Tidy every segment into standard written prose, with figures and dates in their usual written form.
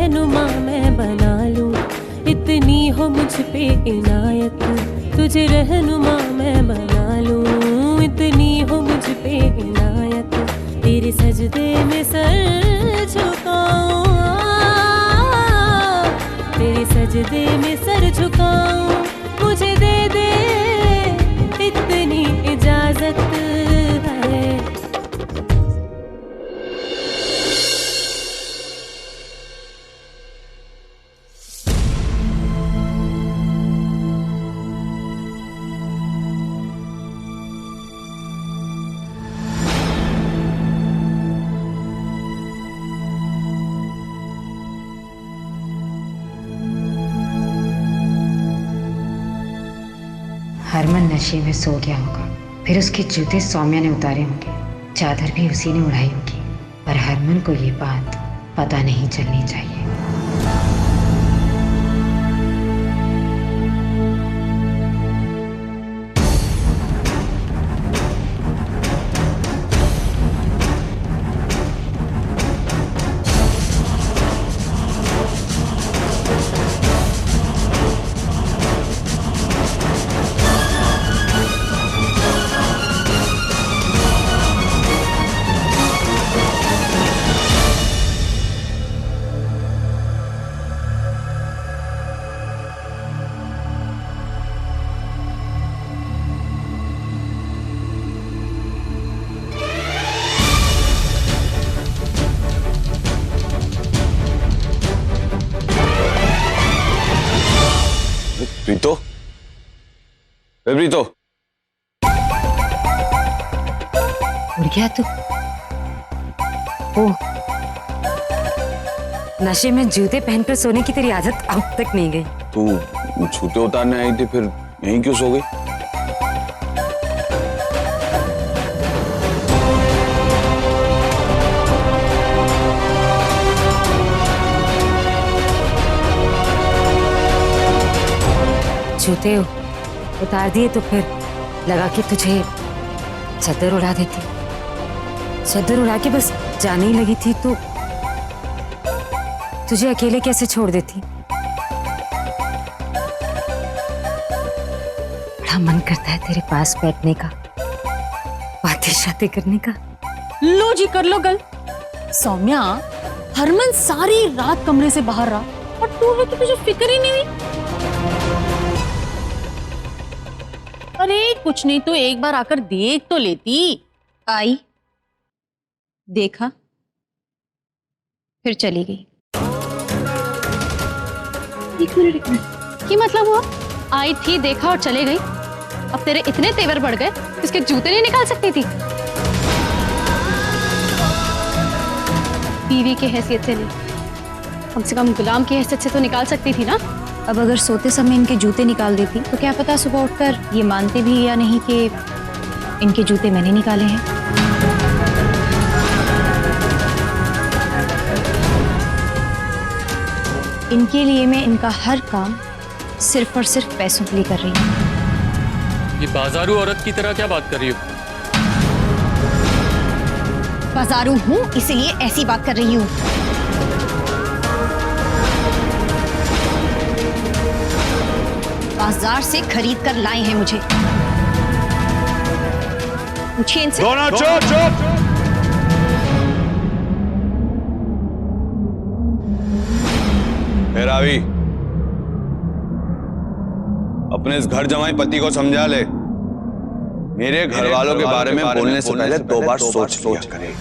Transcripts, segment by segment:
रहनुमा मैं बना लूं, इतनी हो मुझ पे इनायत। तुझे रहनुमा मैं बना लूं, इतनी हो मुझ पे इनायत। तेरे सजदे में सर झुकाऊं, तेरे सजदे में सर झुकाऊं, मुझे दे दे इतनी इजाजत है। हरमन नशे में सो गया होगा, फिर उसके जूते सौम्या ने उतारे होंगे, चादर भी उसी ने उड़ाई होगी, पर हरमन को ये बात पता नहीं चलनी चाहिए। प्रीतो, प्रीतो, उड़ गया तू? ओह, नशे में जूते पहनकर सोने की तेरी आदत अब तक नहीं गई। तू जूते उतारने आई थी, फिर यहीं क्यों सो गई? जूते उतार दिए तो फिर लगा कि तुझे चादर उड़ा देती। चादर उड़ा के बस जाने ही लगी थी तो तुझे अकेले कैसे छोड़ देती। बड़ा मन करता है तेरे पास बैठने का, बातें शातें करने का। लो जी, कर लो गल। सौम्या, हरमन सारी रात कमरे से बाहर रहा और तू है कि तुझे फिक्र ही नहीं हुई। अरे कुछ नहीं तो एक बार आकर देख तो लेती। आई, देखा, फिर चली गई। एक मिनट, क्या मतलब हुआ? आई थी, देखा और चले गई। अब तेरे इतने तेवर बढ़ गए, इसके जूते नहीं निकाल सकती थी? बीवी की हैसियत से नहीं, कम से कम गुलाम की हैसियत से तो निकाल सकती थी ना। अब अगर सोते समय इनके जूते निकाल देती तो क्या पता सुबह उठकर ये मानते भी या नहीं कि इनके जूते मैंने निकाले हैं। इनके लिए मैं इनका हर काम सिर्फ और सिर्फ पैसों के लिए कर रही हूँ। ये बाजारू औरत की तरह क्या बात कर रही हो? बाजारू हूँ इसीलिए ऐसी बात कर रही हूँ। बाजार से खरीद कर लाए हैं मुझे। पूछिए इनसे। दोनों चुप चुप। रावी, अपने इस घर जमाई पति को समझा ले, मेरे घर वालों के बारे में बोलने से पहले 2 बार सोच लिया करे।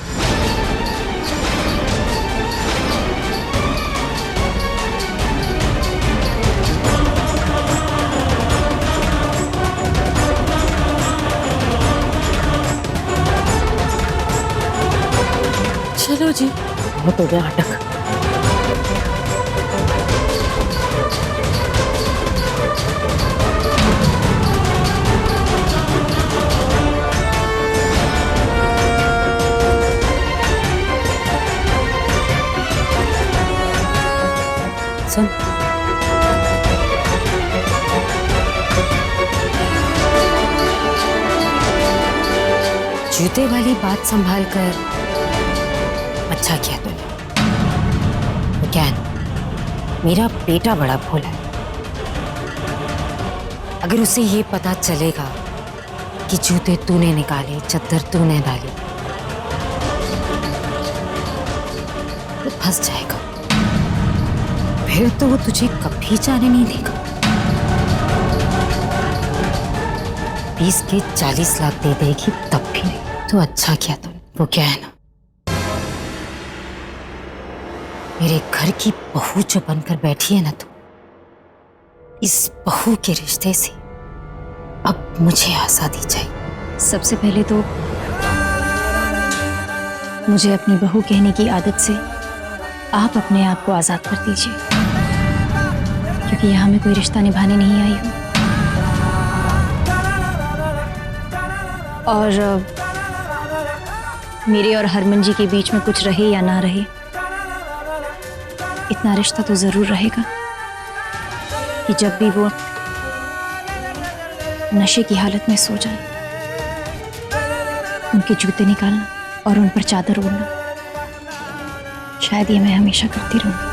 चलो जी, बहुत हो गया अटक। सुन, जूते वाली बात संभाल कर अच्छा किया तूने। तो क्या है, मेरा बेटा बड़ा भोला है। अगर उसे ये पता चलेगा कि जूते तूने निकाले, चद्दर तूने डाली, तो फंस जाएगा। फिर तो वो तुझे कभी जाने नहीं देगा। 20 के 40 लाख दे देगी तब भी नहीं। तो अच्छा किया तुम। वो क्या है ना, मेरे घर की बहू जो बनकर बैठी है ना तू, इस बहू के रिश्ते से अब मुझे आजादी चाहिए। सबसे पहले तो मुझे अपनी बहू कहने की आदत से आप अपने आप को आजाद कर दीजिए, क्योंकि यहाँ मैं कोई रिश्ता निभाने नहीं आई हूँ। और मेरे और हरमन जी के बीच में कुछ रहे या ना रहे, इतना रिश्ता तो जरूर रहेगा कि जब भी वो नशे की हालत में सो जाए, उनके जूते निकालना और उन पर चादर ओढ़ना, शायद ये मैं हमेशा करती रहूंगी।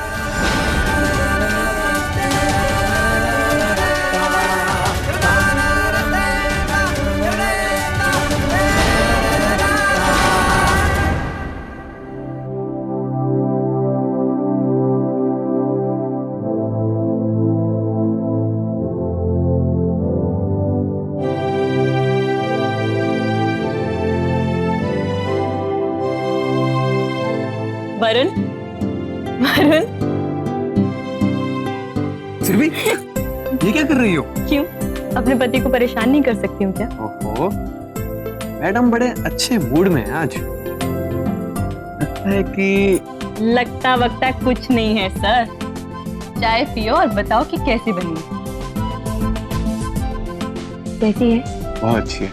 वरुण, वरुण, सुरभि, ये क्या कर रही हो? क्यों? अपने पति को परेशान नहीं कर सकती हूँ क्या? ओहो, मैडम बड़े अच्छे मूड में है आज। लगता है कि लगता वक्ता कुछ नहीं है सर। चाय पियो और बताओ कि कैसी बनी है। कैसी है? बहुत अच्छी है।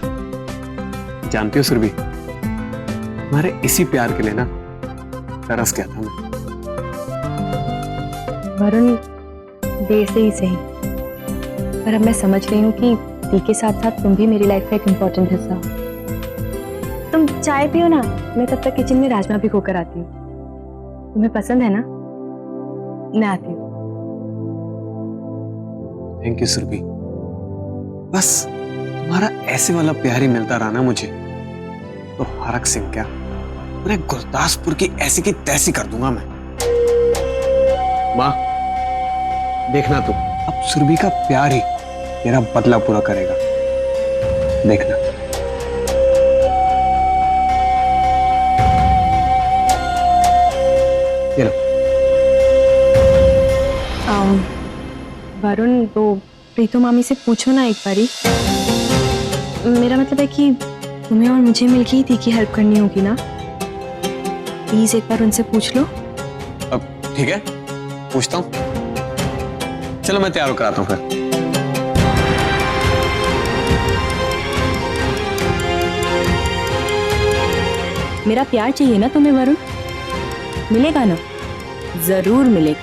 जानती हो सुरभि, तुम्हारे इसी प्यार के लिए ना तरस गया था मैं। वरुण, देर से ही सही, पर अब मैं समझ रही हूँ कि दी के साथ साथ तुम भी मेरी लाइफ का एक इम्पोर्टेंट हिस्सा हो। तुम चाय पियो ना, मैं तब तक किचन में राजमा भिगो कर आती हूँ। तुम्हें पसंद है ना? मैं आती हूँ। Thank you Surabhi. बस तुम्हारा ऐसे वाला प्यार ही मिलता रहा ना मुझे, तो हरक सिंह क्या, पूरे गुरदासपुर की ऐसी की तैसी कर दूंगा मैं। माँ, देखना तू, अब सुरभि का प्यार ही तेरा बदला पूरा करेगा। देखना। ये लो। वरुण, वो प्रीतु मामी से पूछो ना एक बारी। मेरा मतलब है कि तुम्हें और मुझे मिलके ही दी की हेल्प करनी होगी ना। प्लीज एक बार उनसे पूछ लो। अब ठीक है, पूछता हूँ। चलो मैं तैयार होकर आता हूँ फिर। मेरा प्यार चाहिए ना तुम्हें वरुण? मिलेगा ना? जरूर मिलेगा,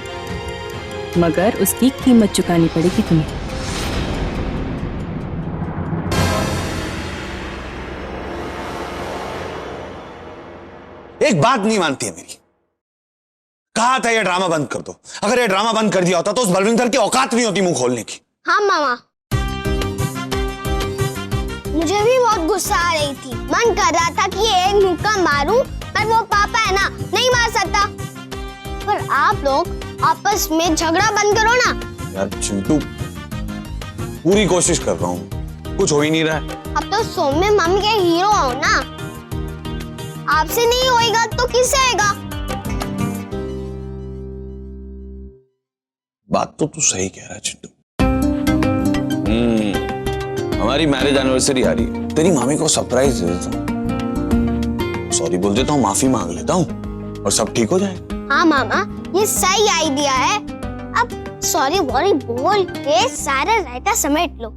मगर उसकी कीमत चुकानी पड़ेगी तुम्हें। एक बात नहीं मानती है मेरी। कहा था ये ड्रामा बंद कर दो। अगर ये ड्रामा बंद कर दिया होता तो उस बलविंदर की औकात नहीं होती मुंह खोलने की। हाँ मामा, मुझे भी बहुत गुस्सा आ रही थी। मन कर रहा था कि ये एक मुक्का मारूं, पर वो पापा है ना, नहीं मार सकता। पर आप लोग आपस में झगड़ा बंद करो ना। यार चिंटू, पूरी कोशिश कर रहा हूँ, कुछ हो ही नहीं रहा है। अब तो सौम्य मम्मी के हीरो हो ना, आपसे नहीं होएगा तो किससे होएगा? बात तो तू सही कह रहा है चिंटू। हमारी मैरिज एनिवर्सरी आ रही है, तेरी मामी को सरप्राइज दे देता हूँ, सॉरी बोल देता हूँ, माफी मांग लेता हूँ और सब ठीक हो जाएगा। हाँ मामा, ये सही आइडिया है। अब सॉरी वॉरी बोल के सारा रायता समेट लो।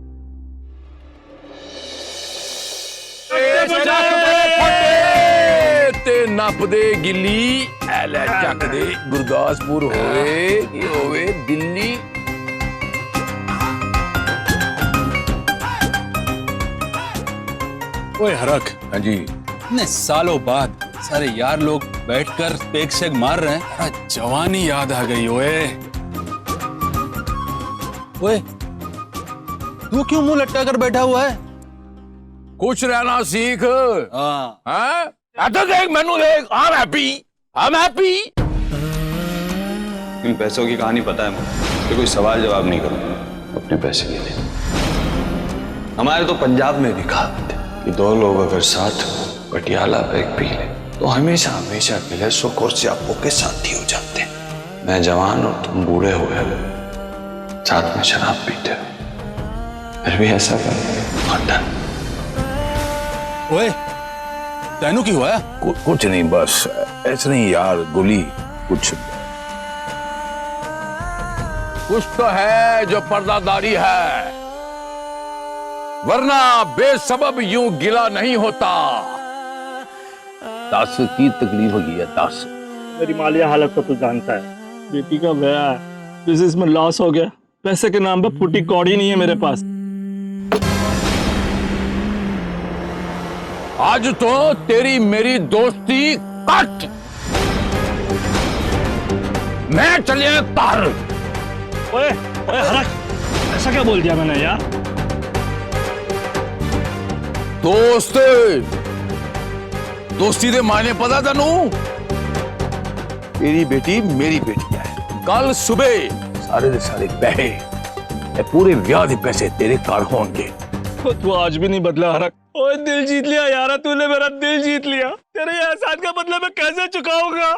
ते नप दे गिल्ली एले चक दे गुरदासपुर होवे दिल्ली। ओए हरक, हाँ जी, इतने सालों बाद सारे यार लोग बैठकर पेक शेक मार रहे हैं। अरे जवानी याद आ गई ओए। ओए, तू क्यों मुंह लटका कर बैठा हुआ है? खुश रहना सीख। हाँ। हैं? तो देख मैनू देख, आई एम हैप्पी। इन पैसों की कहानी पता है मुझे, तो कोई सवाल जवाब नहीं करूंगा अपने पैसे के लिए। हमारे तो पंजाब में भी कहावत है कि दो लोग अगर साथ पटियाला बैग पी ले तो हमेशा हमेशा के लिए सुख और स्यापो के साथी हो जाते हैं। मैं जवान और तुम बूढ़े हुए साथ में शराब पीते हो, फिर भी ऐसा कर। ओए, तैनू की हुआ है? कुछ नहीं, बस ऐसे नहीं यार गोली, कुछ तो है जो पर्दादारी है, वरना बेसबब यूं गिला नहीं होता। 10 की तकलीफ हो गई है, 10। मेरी मालिया हालत तो तू जानता है, बेटी का ब्याह है, बिजनेस में लॉस हो गया, पैसे के नाम पे फूटी कौड़ी नहीं है मेरे पास। आज तो तेरी मेरी दोस्ती कट, मैं चले तार। ओए ओए हरक, ऐसा क्या बोल दिया मैंने यार? दोस्ती दे मायने पता तेनू? तेरी बेटी मेरी बेटी है, कल सुबह सारे दे सारे पैसे, पूरे ब्याह दे पैसे तेरे घर होंगे। तू आज भी नहीं बदला हरक। ओए दिल जीत लिया यार, तूने मेरा दिल जीत लिया। तेरे एहसान का बदला मैं कैसे चुकाऊंगा?